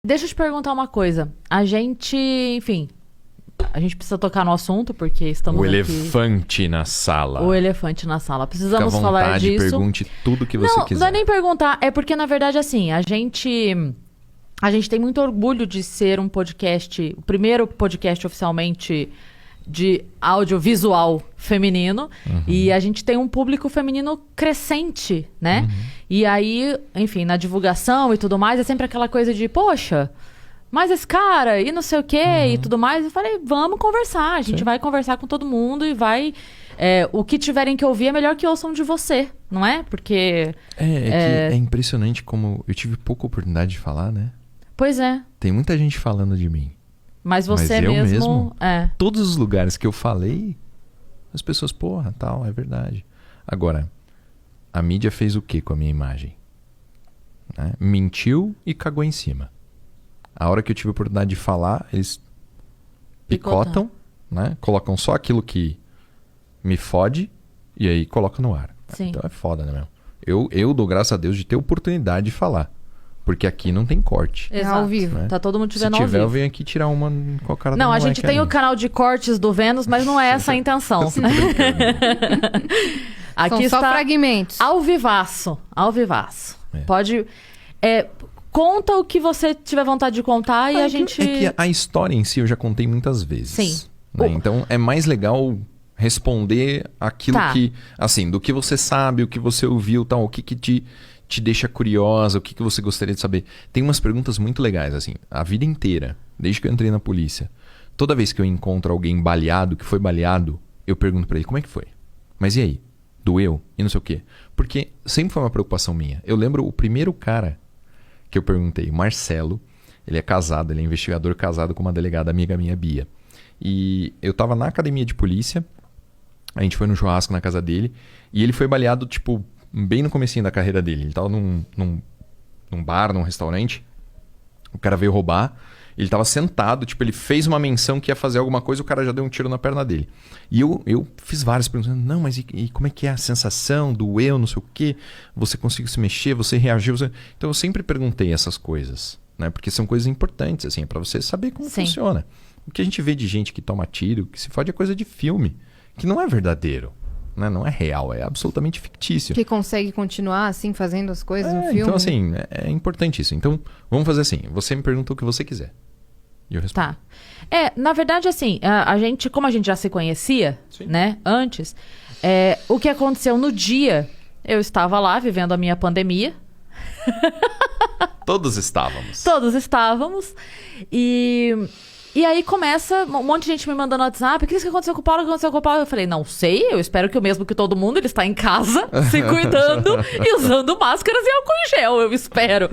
Deixa eu te perguntar uma coisa. A gente, enfim, a gente precisa tocar no assunto, porque estamos O aqui... elefante na sala. O elefante na sala. Fica à Precisamos falar vontade, disso. pergunte tudo que você quiser. Não é nem perguntar. É porque, na verdade, assim, a gente tem muito orgulho de ser um podcast, o primeiro podcast oficialmente de audiovisual feminino. E a gente tem um público feminino crescente, né? E aí, enfim, na divulgação e tudo mais, é sempre aquela coisa de, poxa, mas esse cara e não sei o quê e tudo mais. Eu falei, vamos conversar. A gente vai conversar com todo mundo e vai... o que tiverem que ouvir é melhor que ouçam de você, não é? Porque... Que é impressionante como eu tive pouca oportunidade de falar, né? Pois é. Tem muita gente falando de mim. Mas você eu mesmo... Todos os lugares que eu falei, as pessoas, porra, tal, é verdade. Agora, a mídia fez o que com a minha imagem? Né? Mentiu e cagou em cima. A hora que eu tive a oportunidade de falar, eles picotam, né? Colocam só aquilo que me fode e aí colocam no ar. Sim. Então é foda, né, meu? Eu dou graças a Deus de ter oportunidade de falar. Porque aqui não tem corte. Exato. Ao vivo. Né? Tá todo mundo te Se vendo ao tiver, vivo. eu venho aqui tirar uma com a cara Não, do a moleque gente tem ali. o canal de cortes do Vênus, mas não é essa a intenção. Tô brincando. Aqui São só está fragmentos. ao vivaço. Ao vivaço. É. Pode... conta o que você tiver vontade de contar e a gente... É que a história em si eu já contei muitas vezes. Sim. Né? Então é mais legal responder aquilo que... Assim, do que você sabe, o que você ouviu, tal, o que te deixa curiosa, o que você gostaria de saber. Tem umas perguntas muito legais, assim. A vida inteira, desde que eu entrei na polícia, toda vez que eu encontro alguém baleado, que foi baleado, eu pergunto pra ele, como é que foi? Mas e aí? Doeu? E não sei o quê. Porque sempre foi uma preocupação minha. Eu lembro o primeiro cara que eu perguntei, Marcelo, ele é casado, ele é investigador casado com uma delegada amiga minha, Bia. E eu tava na academia de polícia, a gente foi no churrasco na casa dele, e ele foi baleado, tipo, bem no comecinho da carreira dele. Ele tava num bar, num restaurante, o cara veio roubar, ele tava sentado, tipo, ele fez uma menção que ia fazer alguma coisa, o cara já deu um tiro na perna dele. E eu fiz várias perguntas, não, mas e como é que é a sensação, doeu, não sei o quê, você conseguiu se mexer, você reagiu, Então eu sempre perguntei essas coisas, né, porque são coisas importantes, assim, pra você saber como funciona. O que a gente vê de gente que toma tiro, que se fode é coisa de filme, que não é verdadeiro, né? Não é real, é absolutamente fictício. Que consegue continuar assim, fazendo as coisas no filme. Então, assim, é importante isso. Então, vamos fazer assim, você me pergunta o que você quiser. E eu respondo. Tá. Na verdade, assim, a gente, como a gente já se conhecia, né, antes, o que aconteceu no dia, eu estava lá vivendo a minha pandemia. Todos estávamos. Todos estávamos. E aí começa um monte de gente me mandando no WhatsApp. O que aconteceu com o Paulo? O que aconteceu com o Paulo? Eu falei, não sei. Eu espero que o mesmo que todo mundo. Ele está em casa, se cuidando e usando máscaras e álcool em gel. Eu espero.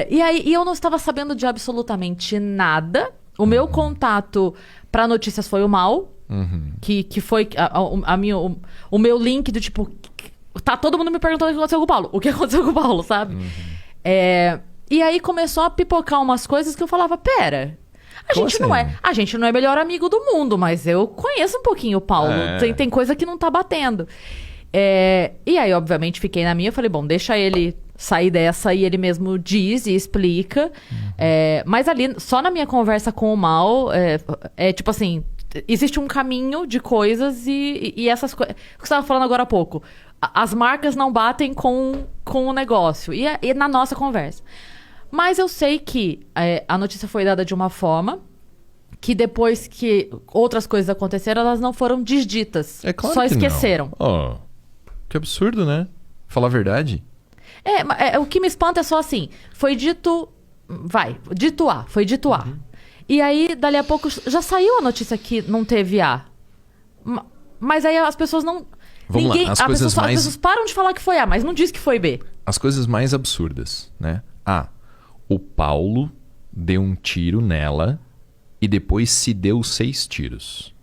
E eu não estava sabendo de absolutamente nada. O meu contato para notícias foi o Mal. Que foi o meu link do tipo... Tá todo mundo me perguntando o que aconteceu com o Paulo. O que aconteceu com o Paulo, sabe? E aí começou a pipocar umas coisas que eu falava, pera... A gente não é melhor amigo do mundo, mas eu conheço um pouquinho o Paulo. Tem coisa que não tá batendo. E aí, obviamente, fiquei na minha. Eu falei, bom, deixa ele sair dessa e ele mesmo diz e explica. Mas ali, só na minha conversa com o Mal, tipo assim, existe um caminho de coisas e essas coisas... O que você estava falando agora há pouco. As marcas não batem com o negócio. E na nossa conversa. Mas eu sei que a notícia foi dada de uma forma que depois que outras coisas aconteceram, elas não foram desditas. É claro só que esqueceram. Não. Que absurdo, né? Falar a verdade. O que me espanta é só assim, foi dito... dito A, foi dito A. E aí, dali a pouco, já saiu a notícia que não teve A. Mas aí as pessoas não... Vamos lá, as pessoas param de falar que foi A, mas não diz que foi B. As coisas mais absurdas, né? O Paulo deu um tiro nela e depois se deu 6 tiros.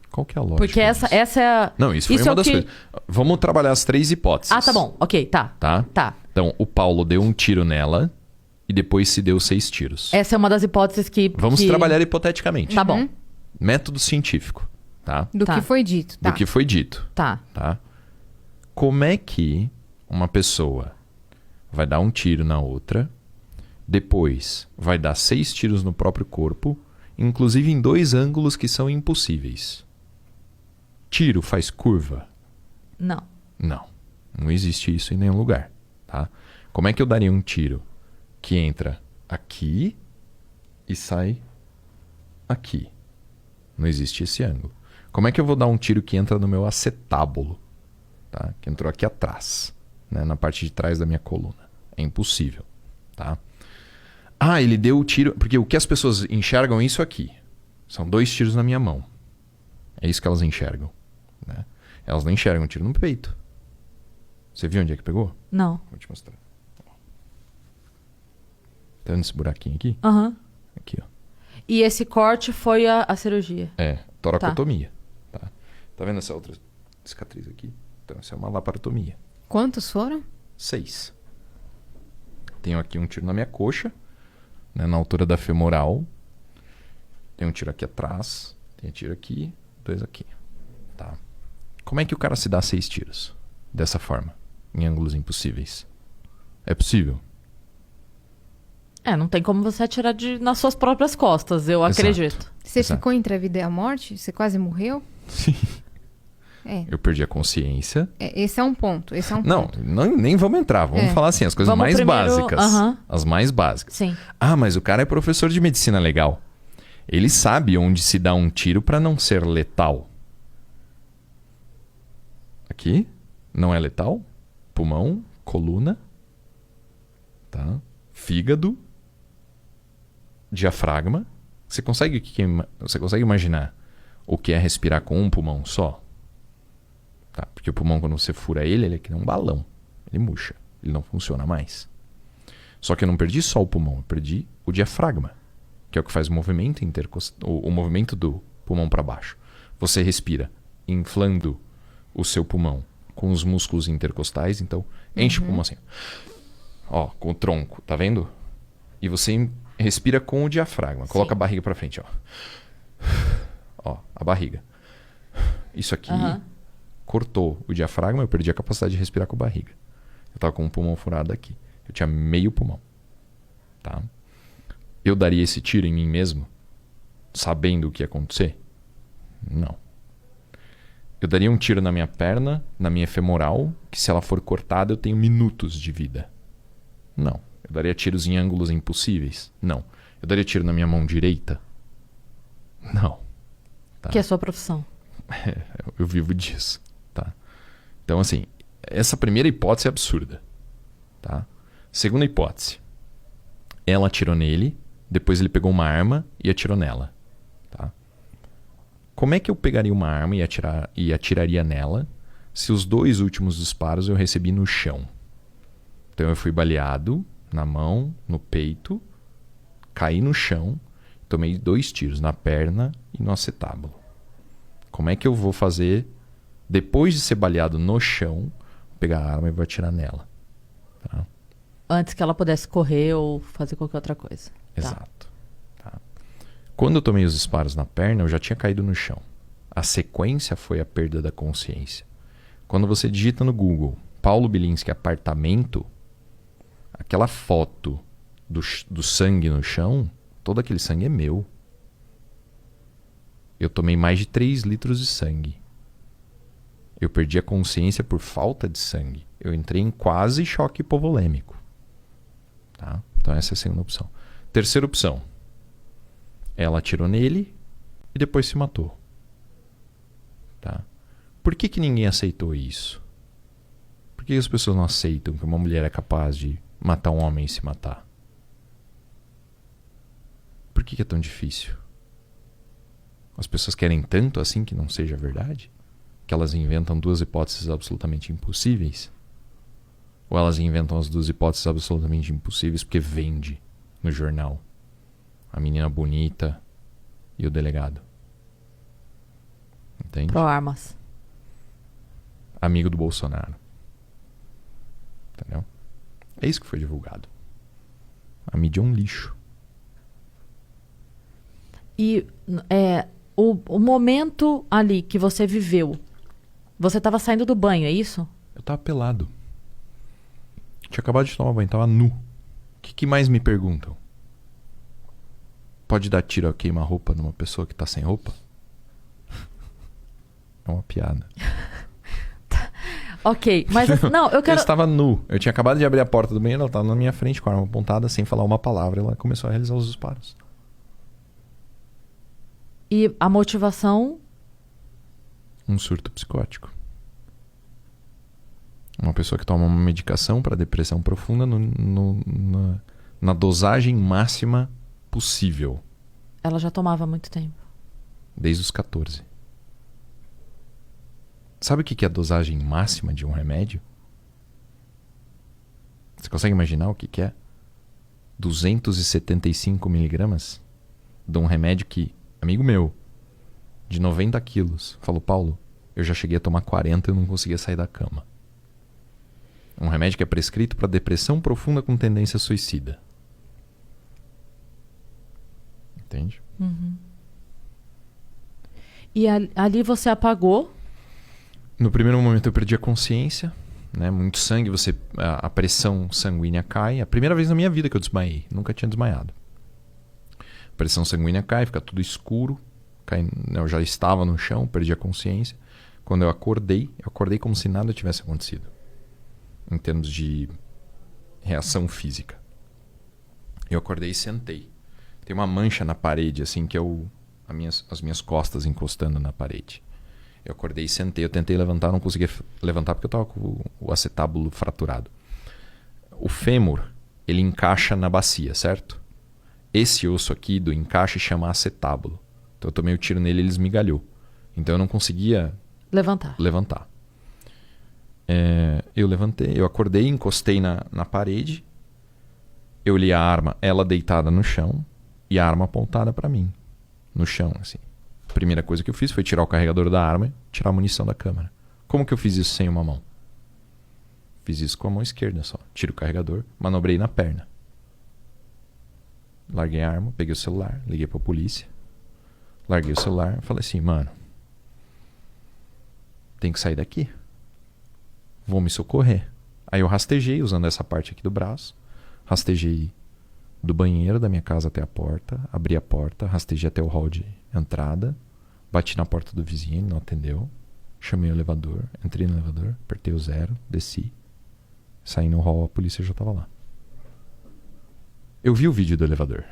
Qual que é a lógica? Porque essa é a... Não, isso foi uma das coisas. Vamos trabalhar as 3 hipóteses. Tá bom. Ok, tá. Tá? Então, o Paulo deu um tiro nela e depois se deu 6 tiros. Essa é uma das hipóteses que... Vamos trabalhar hipoteticamente. Tá bom. Método científico, tá? Do que foi dito. Do que foi dito. Tá. Como é que uma pessoa vai dar um tiro na outra, depois vai dar 6 tiros no próprio corpo, inclusive em 2 ângulos que são impossíveis. Tiro faz curva? Não. Não existe isso em nenhum lugar, tá? Como é que eu daria um tiro que entra aqui e sai aqui? Não existe esse ângulo. Como é que eu vou dar um tiro que entra no meu acetábulo, tá? Que entrou aqui atrás, né? Na parte de trás da minha coluna. É impossível, tá? Ah, ele deu o tiro... Porque o que as pessoas enxergam é isso aqui. São 2 tiros na minha mão. É isso que elas enxergam, né? Elas não enxergam um tiro no peito. Você viu onde é que pegou? Não. Vou te mostrar. Tá vendo esse buraquinho aqui? Aham. Aqui, ó. E esse corte foi a cirurgia? É, toracotomia. Tá vendo essa outra cicatriz aqui? Então, essa é uma laparotomia. Quantos foram? 6. Tenho aqui um tiro na minha coxa, né, na altura da femoral. Tem um tiro aqui atrás. Tem um tiro aqui, 2 aqui. Tá. Como é que o cara se dá 6 tiros? Dessa forma, em ângulos impossíveis. É possível? Não tem como você atirar nas suas próprias costas, eu acredito. Você ficou entre a vida e a morte? Você quase morreu? Sim. É. Eu perdi a consciência. Esse é um ponto. Não, nem vamos entrar. Vamos falar assim, as coisas Vamos mais primeiro... básicas. As mais básicas. Sim. Ah, mas o cara é professor de medicina legal. Ele sabe onde se dá um tiro para não ser letal. Aqui, não é letal. Pulmão, coluna, tá? Fígado, diafragma. Você consegue imaginar o que é respirar com um pulmão só? Tá? Porque o pulmão, quando você fura ele é que nem um balão. Ele murcha. Ele não funciona mais. Só que eu não perdi só o pulmão, eu perdi o diafragma, que é o que faz o movimento o movimento do pulmão para baixo. Você respira inflando o seu pulmão com os músculos intercostais, então enche o pulmão assim. Ó, com o tronco, tá vendo? E você respira com o diafragma. Coloca a barriga para frente, ó. Ó, a barriga. Isso aqui cortou o diafragma, eu perdi a capacidade de respirar com a barriga. Eu tava com um pulmão furado aqui. Eu tinha meio pulmão. Tá? Eu daria esse tiro em mim mesmo, sabendo o que ia acontecer? Não. Eu daria um tiro na minha perna, na minha femoral, que se ela for cortada eu tenho minutos de vida. Não. Eu daria tiros em ângulos impossíveis? Não. Eu daria tiro na minha mão direita? Não. Tá? Que é a sua profissão. Eu vivo disso. Tá? Então, assim, essa primeira hipótese é absurda. Tá? Segunda hipótese. Ela atirou nele, depois ele pegou uma arma e atirou nela. Tá? Como é que eu pegaria uma arma e atiraria nela se os 2 últimos disparos eu recebi no chão? Então eu fui baleado na mão, no peito, caí no chão, tomei 2 tiros na perna e no acetábulo. Como é que eu vou fazer, depois de ser baleado no chão, pegar a arma e vou atirar nela? Tá? Antes que ela pudesse correr ou fazer qualquer outra coisa. Exato. Tá. Quando eu tomei os disparos na perna, eu já tinha caído no chão. A sequência foi a perda da consciência. Quando você digita no Google Paulo Bilinski apartamento, aquela foto do sangue no chão, todo aquele sangue é meu. Eu tomei mais de 3 litros de sangue. Eu perdi a consciência por falta de sangue. Eu entrei em quase choque hipovolêmico. Tá? Então essa é a segunda opção. Terceira opção. Ela atirou nele e depois se matou. Tá? Por que ninguém aceitou isso? Por que as pessoas não aceitam que uma mulher é capaz de matar um homem e se matar? Por que é tão difícil? As pessoas querem tanto assim que não seja verdade? Que elas inventam 2 hipóteses absolutamente impossíveis? Ou elas inventam as 2 hipóteses absolutamente impossíveis porque vende no jornal a menina bonita e o delegado? Entende? Pro armas. Amigo do Bolsonaro. Entendeu? É isso que foi divulgado. A mídia é um lixo. E o momento ali que você viveu, você estava saindo do banho, é isso? Eu tava pelado. Tinha acabado de tomar banho, tava nu. O que mais me perguntam? Pode dar tiro a queima-roupa numa pessoa que tá sem roupa? É uma piada. Ok, mas não, eu quero... Eu estava nu. Eu tinha acabado de abrir a porta do banheiro, ela estava na minha frente com a arma apontada, sem falar uma palavra. Ela começou a realizar os disparos. E a motivação? Um surto psicótico. Uma pessoa que toma uma medicação para depressão profunda na dosagem máxima possível. Ela já tomava há muito tempo. Desde os 14. Sabe o que é a dosagem máxima de um remédio? Você consegue imaginar o que é? 275 miligramas de um remédio que, amigo meu, de 90 quilos, falou, Paulo, eu já cheguei a tomar 40 e eu não conseguia sair da cama. Um remédio que é prescrito para depressão profunda com tendência suicida. Entende? Uhum. E ali você apagou? No primeiro momento eu perdi a consciência, né? Muito sangue, a pressão sanguínea cai. A primeira vez na minha vida que eu desmaiei, nunca tinha desmaiado. A pressão sanguínea cai, fica tudo escuro. Eu já estava no chão, perdi a consciência. Quando eu acordei como se nada tivesse acontecido. Em termos de reação física. Eu acordei e sentei. Tem uma mancha na parede, assim, que é as minhas costas encostando na parede. Eu acordei e sentei. Eu tentei levantar, não conseguia levantar porque eu estava com o acetábulo fraturado. O fêmur, ele encaixa na bacia, certo? Esse osso aqui do encaixe chama acetábulo. Então eu tomei o tiro nele e ele esmigalhou. Então eu não conseguia levantar. Eu levantei, eu acordei, encostei na parede. Eu li a arma, ela deitada no chão e a arma apontada para mim. No chão, assim. A primeira coisa que eu fiz foi tirar o carregador da arma e tirar a munição da câmera. Como que eu fiz isso sem uma mão? Fiz isso com a mão esquerda só. Tiro o carregador, manobrei na perna. Larguei a arma, peguei o celular, liguei pra polícia. Larguei o celular, falei assim, mano, tem que sair daqui. Vou me socorrer. Aí eu rastejei usando essa parte aqui do braço. Rastejei do banheiro da minha casa até a porta, abri a porta, rastejei até o hall de entrada, bati na porta do vizinho, ele não atendeu, chamei o elevador, entrei no elevador, apertei o 0, desci, saí no hall, a polícia já estava lá. Eu vi o vídeo do elevador.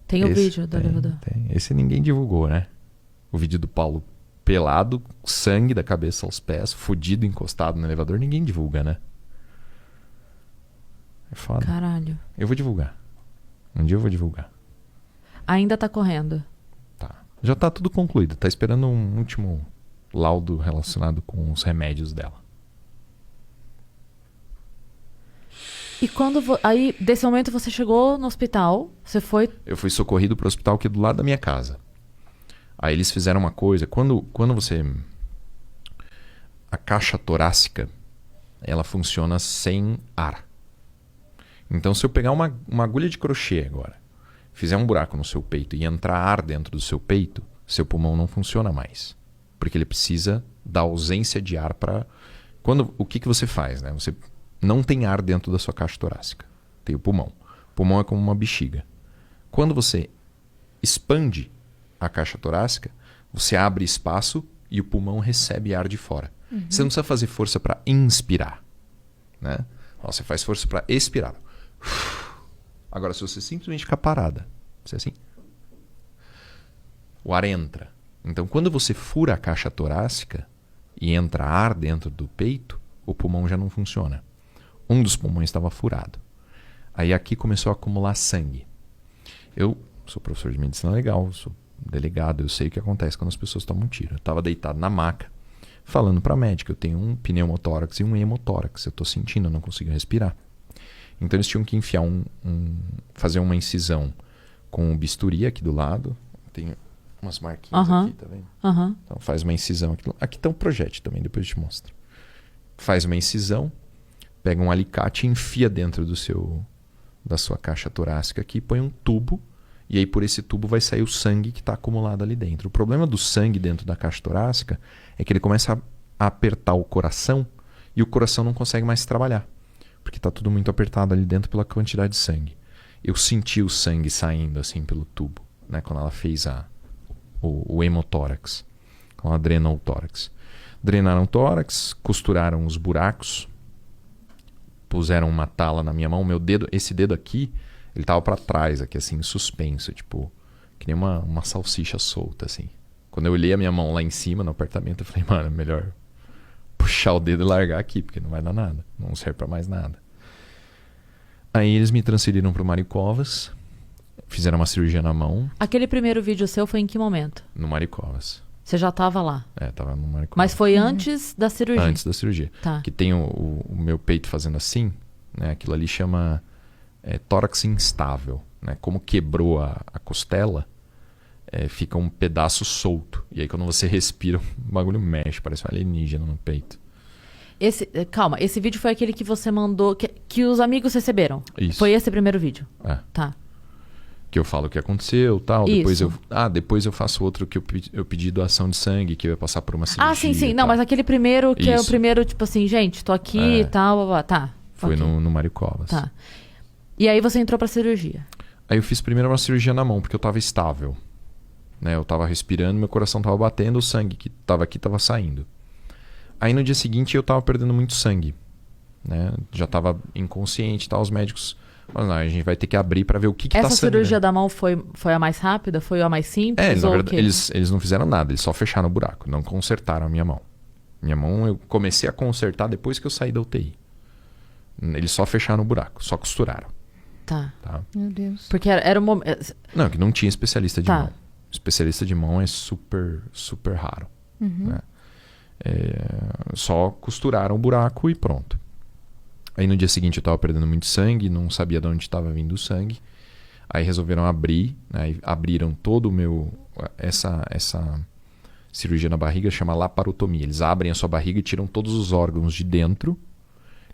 Tem o vídeo do elevador. Tem. Esse ninguém divulgou, né? O vídeo do Paulo pelado, sangue da cabeça aos pés, fudido, encostado no elevador, ninguém divulga, né? É foda. Caralho. Eu vou divulgar. Um dia eu vou divulgar. Ainda tá correndo. Tá. Já tá tudo concluído. Tá esperando um último laudo relacionado com os remédios dela. E quando... Aí, desse momento, você chegou no hospital, você foi... Eu fui socorrido pro hospital aqui do lado da minha casa. Aí eles fizeram uma coisa. Quando você... A caixa torácica, ela funciona sem ar. Então, se eu pegar uma agulha de crochê agora, fizer um buraco no seu peito e entrar ar dentro do seu peito, seu pulmão não funciona mais. Porque ele precisa da ausência de ar para... O que você faz, né? Você não tem ar dentro da sua caixa torácica. Tem o pulmão. O pulmão é como uma bexiga. Quando você expande a caixa torácica, você abre espaço e o pulmão recebe ar de fora. Uhum. Você não precisa fazer força para inspirar, né? Você faz força para expirar. Agora, se você simplesmente ficar parada, você assim, o ar entra. Então, quando você fura a caixa torácica e entra ar dentro do peito, o pulmão já não funciona. Um dos pulmões estava furado. Aí aqui começou a acumular sangue. Eu sou professor de medicina legal, sou delegado, eu sei o que acontece quando as pessoas tomam tiro. Eu estava deitado na maca, falando para a médica, eu tenho um pneumotórax e um hemotórax, eu estou sentindo, eu não consigo respirar. Então eles tinham que enfiar fazer uma incisão com o bisturi aqui do lado. Tem umas marquinhas aqui, tá vendo? Então faz uma incisão aqui. Aqui tá um projétil também, depois eu te mostro. Faz uma incisão, pega um alicate e enfia dentro da sua caixa torácica aqui, põe um tubo, e aí por esse tubo vai sair o sangue que está acumulado ali dentro. O problema do sangue dentro da caixa torácica é que ele começa a apertar o coração e o coração não consegue mais trabalhar, porque tá tudo muito apertado ali dentro pela quantidade de sangue. Eu senti o sangue saindo assim pelo tubo, né, quando ela fez o hemotórax, quando ela drenou o tórax. Drenaram o tórax, costuraram os buracos, puseram uma tala na minha mão. Meu dedo, esse dedo aqui, ele tava para trás, aqui assim, suspenso, tipo, que nem uma salsicha solta, assim. Quando eu olhei a minha mão lá em cima no apartamento, eu falei, mano, melhor puxar o dedo e largar aqui, porque não vai dar nada, não serve para mais nada. Aí eles me transferiram pro Mário Covas, fizeram uma cirurgia na mão. Aquele primeiro vídeo seu foi em que momento? No Mário Covas. Você já tava lá? Tava no Mário Covas. Mas foi antes da cirurgia? Antes da cirurgia. Tá. Que tem o meu peito fazendo assim, né? Aquilo ali chama tórax instável, né? Como quebrou a costela, fica um pedaço solto. E aí quando você respira, o bagulho mexe, parece um alienígena no peito. Calma, esse vídeo foi aquele que você mandou, que os amigos receberam? Isso. Foi esse primeiro vídeo? Tá. Que eu falo o que aconteceu, tal. Isso. Depois eu faço outro que eu pedi doação de sangue, que eu ia passar por uma cirurgia. Ah, sim. Não, mas aquele primeiro, que é o primeiro, tipo assim, gente, tô aqui e tal, blá, blá. Tá. Foi okay. no Mário Covas. Tá. E aí você entrou pra cirurgia? Aí eu fiz primeiro uma cirurgia na mão, porque eu tava estável. Né? Eu tava respirando, meu coração tava batendo, o sangue que tava aqui tava saindo. Aí no dia seguinte eu tava perdendo muito sangue. Né? Já tava inconsciente e tal, os médicos... Mas não, a gente vai ter que abrir pra ver o que tá sangrando. Essa cirurgia da mão foi a mais rápida? Foi a mais simples? Na verdade, eles não fizeram nada, eles só fecharam o buraco, não consertaram a minha mão. Minha mão eu comecei a consertar depois que eu saí da UTI. Eles só fecharam o buraco, só costuraram. Tá. Meu Deus. Porque era um momento... Não, que não tinha especialista de mão. Especialista de mão é super, super raro. Né? Só costuraram o buraco e pronto. Aí no dia seguinte eu tava perdendo muito sangue, não sabia de onde estava vindo o sangue. Aí resolveram abrir, né? Abriram todo o meu... Essa cirurgia na barriga chama laparotomia. Eles abrem a sua barriga e tiram todos os órgãos de dentro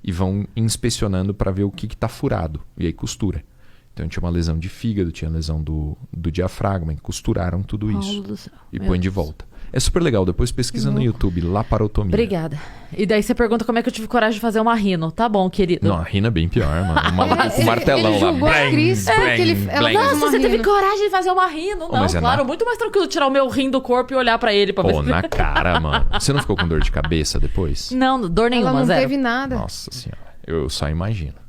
e vão inspecionando para ver o que tá furado. E aí costura. Então tinha uma lesão de fígado, tinha lesão do diafragma, e costuraram tudo isso. E põe de volta. É super legal, depois pesquisa no YouTube, laparotomia. Obrigada. E daí você pergunta como é que eu tive coragem de fazer uma rino. Tá bom, querido. Não, a rina é bem pior, mano. O maluco com o martelão ele lá. julgou a Cris porque ela fez Nossa, uma você teve rino. coragem de fazer uma rino. Não, claro, muito mais tranquilo tirar o meu rim do corpo e olhar pra ele. Pra Pô, ver. na cara, mano. Você não ficou com dor de cabeça depois? Não, dor nenhuma, Ela não zero. teve nada. Nossa senhora, eu só imagino.